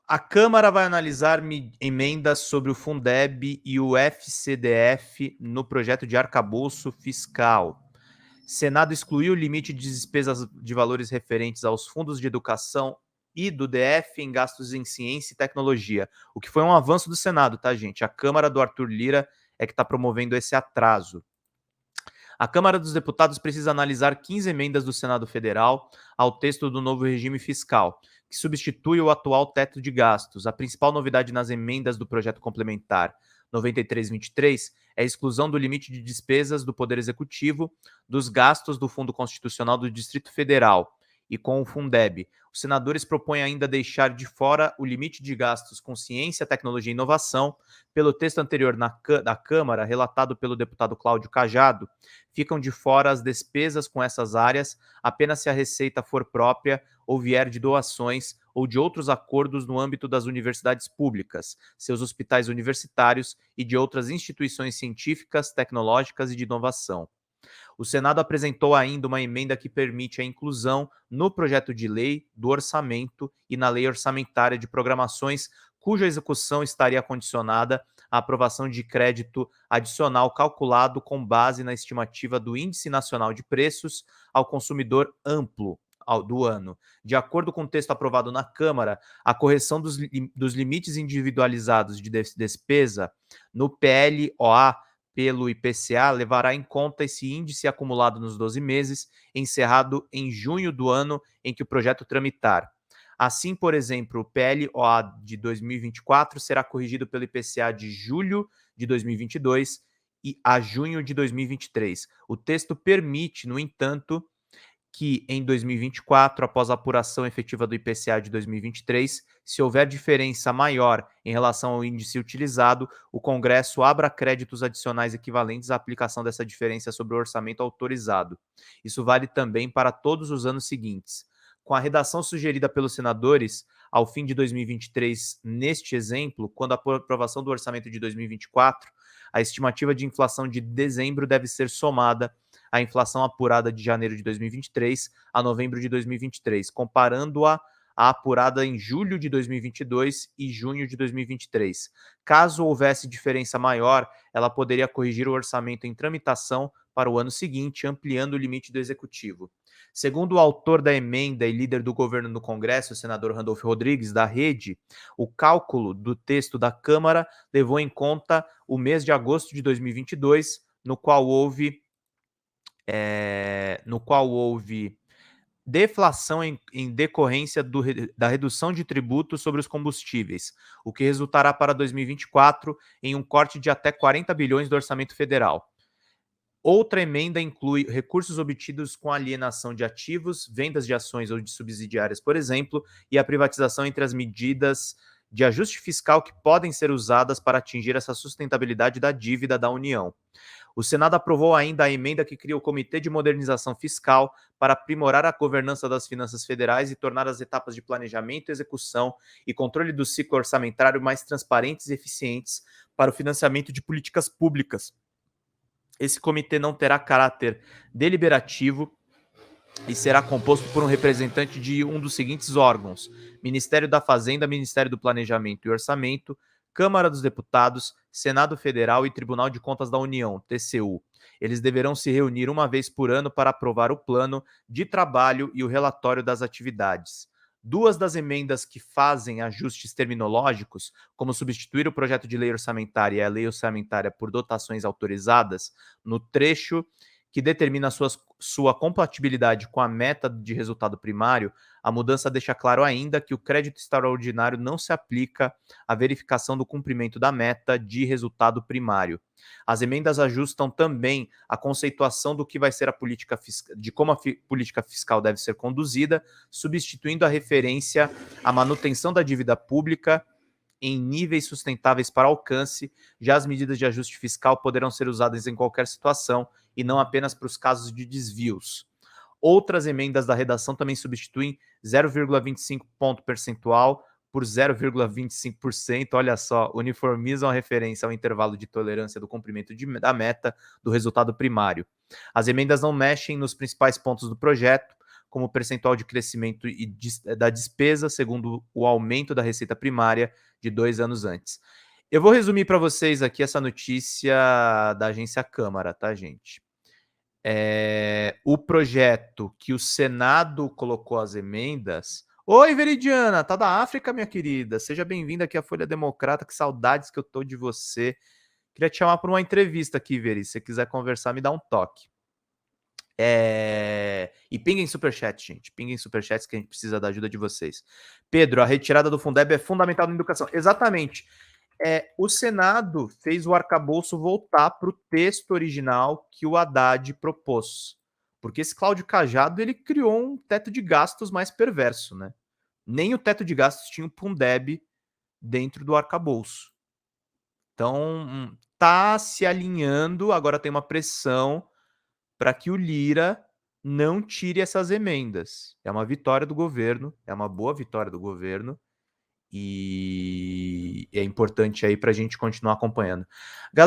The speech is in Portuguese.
A Câmara vai analisar emendas sobre o Fundeb e o FCDF no projeto de arcabouço fiscal. Senado excluiu o limite de despesas de valores referentes aos fundos de educação e do DF em gastos em ciência e tecnologia, o que foi um avanço do Senado, tá, gente? A Câmara do Arthur Lira é que está promovendo esse atraso. A Câmara dos Deputados precisa analisar 15 emendas do Senado Federal ao texto do novo regime fiscal, que substitui o atual teto de gastos. A principal novidade nas emendas do projeto complementar 9323 é a exclusão do limite de despesas do Poder Executivo dos gastos do Fundo Constitucional do Distrito Federal e com o Fundeb. Os senadores propõem ainda deixar de fora o limite de gastos com ciência, tecnologia e inovação. Pelo texto anterior da Câmara, relatado pelo deputado Cláudio Cajado, ficam de fora as despesas com essas áreas apenas se a receita for própria ou vier de doações ou de outros acordos no âmbito das universidades públicas, seus hospitais universitários e de outras instituições científicas, tecnológicas e de inovação. O Senado apresentou ainda uma emenda que permite a inclusão no projeto de lei do orçamento e na lei orçamentária de programações cuja execução estaria condicionada à aprovação de crédito adicional calculado com base na estimativa do Índice Nacional de Preços ao Consumidor Amplo do ano. De acordo com o texto aprovado na Câmara, a correção dos limites individualizados de despesa no PLOA pelo IPCA levará em conta esse índice acumulado nos 12 meses, encerrado em junho do ano em que o projeto tramitar. Assim, por exemplo, o PLOA de 2024 será corrigido pelo IPCA de julho de 2022 e a junho de 2023. O texto permite, no entanto, que em 2024, após a apuração efetiva do IPCA de 2023, se houver diferença maior em relação ao índice utilizado, o Congresso abra créditos adicionais equivalentes à aplicação dessa diferença sobre o orçamento autorizado. Isso vale também para todos os anos seguintes. Com a redação sugerida pelos senadores, ao fim de 2023, neste exemplo, quando a aprovação do orçamento de 2024, a estimativa de inflação de dezembro deve ser somada à inflação apurada de janeiro de 2023 a novembro de 2023, comparando-a à apurada em julho de 2022 e junho de 2023. Caso houvesse diferença maior, ela poderia corrigir o orçamento em tramitação para o ano seguinte, ampliando o limite do executivo. Segundo o autor da emenda e líder do governo no Congresso, o senador Randolfo Rodrigues, da Rede, o cálculo do texto da Câmara levou em conta o mês de agosto de 2022, no qual houve deflação em decorrência da redução de tributos sobre os combustíveis, o que resultará para 2024 em um corte de até 40 bilhões do orçamento federal. Outra emenda inclui recursos obtidos com alienação de ativos, vendas de ações ou de subsidiárias, por exemplo, e a privatização entre as medidas de ajuste fiscal que podem ser usadas para atingir essa sustentabilidade da dívida da União. O Senado aprovou ainda a emenda que cria o Comitê de Modernização Fiscal para aprimorar a governança das finanças federais e tornar as etapas de planejamento, execução e controle do ciclo orçamentário mais transparentes e eficientes para o financiamento de políticas públicas. Esse comitê não terá caráter deliberativo e será composto por um representante de um dos seguintes órgãos: Ministério da Fazenda, Ministério do Planejamento e Orçamento, Câmara dos Deputados, Senado Federal e Tribunal de Contas da União, TCU. Eles deverão se reunir uma vez por ano para aprovar o plano de trabalho e o relatório das atividades. Duas das emendas que fazem ajustes terminológicos, como substituir o projeto de lei orçamentária e a lei orçamentária por dotações autorizadas, no trecho que determina sua compatibilidade com a meta de resultado primário, a mudança deixa claro ainda que o crédito extraordinário não se aplica à verificação do cumprimento da meta de resultado primário. As emendas ajustam também a conceituação do que vai ser a política fiscal, de como a política fiscal deve ser conduzida, substituindo a referência à manutenção da dívida pública em níveis sustentáveis para alcance. Já as medidas de ajuste fiscal poderão ser usadas em qualquer situação e não apenas para os casos de desvios. Outras emendas da redação também substituem 0,25 ponto percentual por 0,25%, olha só, uniformizam a referência ao intervalo de tolerância do cumprimento da meta do resultado primário. As emendas não mexem nos principais pontos do projeto, como percentual de crescimento da despesa, segundo o aumento da receita primária de 2 anos antes. Eu vou resumir para vocês aqui essa notícia da agência Câmara, tá, gente? O projeto que o Senado colocou as emendas... Oi, Veridiana, tá da África, minha querida? Seja bem-vinda aqui à Folha Democrata, que saudades que eu tô de você. Queria te chamar para uma entrevista aqui, Veri. Se você quiser conversar, me dá um toque. E pinguem superchat, gente. Pinguem superchats que a gente precisa da ajuda de vocês. Pedro, a retirada do Fundeb é fundamental na educação. Exatamente. O Senado fez o arcabouço voltar para o texto original que o Haddad propôs. Porque esse Cláudio Cajado, ele criou um teto de gastos mais perverso, né? Nem o teto de gastos tinha um Fundeb dentro do arcabouço. Então, tá se alinhando, agora tem uma pressão para que o Lira não tire essas emendas. É uma vitória do governo, é uma boa vitória do governo, e é importante aí para a gente continuar acompanhando. Galera,